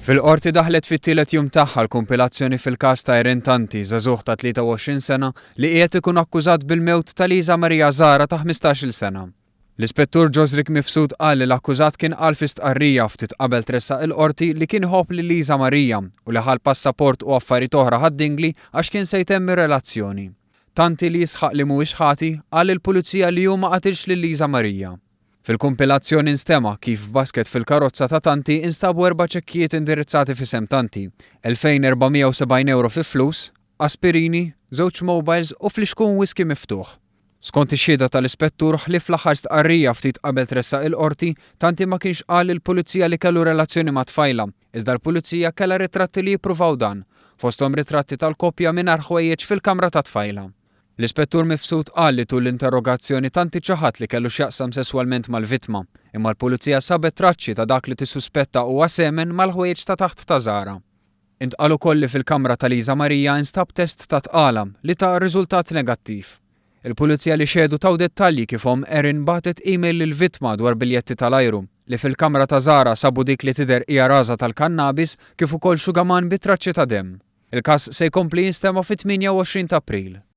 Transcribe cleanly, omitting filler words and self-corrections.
Fil-qorti daħlet fit-tielet jum tagħha l-kumpilazzjoni fil-każ ta' Erin Tanti, żagħżugħ ta' 23 sena li qiegħed ikun akkużat bil-mewt ta' Liza Marija Zara ta' 15-il sena. L-Ispettur Josrik Mifsud qal li l-akkużat kien qal fi stqarrija ftit qabel tressaq il-qorti li kien ħobb lil Liza Marija u li ħal passaport u affarijiet oħra ħaddingli għax kien se jtemmi relazzjoni. Tanti li jisħaq li mhuwiex ħati qal il-pulizija li hu ma qatilx lil Liza Marija. Fil-kumpilazzjoni nstema kif f'basket fil-karozza ta' Tanti instabu 4 ċekkijiet indirizzati f'isem Tanti, 2,470 euro fi flus, aspirini, 2 mobiles u fliexkun whisky miftuħ. Skont ix-xhieda tal-ispettur ħlief fl-aħħar stqarrija ftit qabel tressaq il-qorti, Tanti ma kienx qal lill-pulizija li kellu relazzjoni ma' tfajla, iżda l-pulizija kellha ritratti li jippruvaw dan, fosthom ritratti tal-koppja mingħajr ħwejjeġ fil-kamra ta' tfajla. L-Ispettur Mifsud qal li tul l-interrogazzjoni Tanti ċaħat li kellu x'jaqsam sesswalment mal-vittma, imma l-pulizija sabet traċċi ta' dak li tissuspetta huwa semen mal-ħwejjeġ ta' taħt ta' Zara. Intqal ukoll li fil-kamra ta' Liza Marija instab test ta' tqala li ta' riżultat negattiv. Il-pulizija li xedu taw dettalji kifhom Erin bagħtet email lill-vittma dwar biljetti tal-ajru li fil-kamra ta' Zara sabu dik li tidher hija raża tal-kannabis kif ukoll xugaman bit-traċċi ta' demm. Il-każ se jkompli jinstema fit-28 ta' April.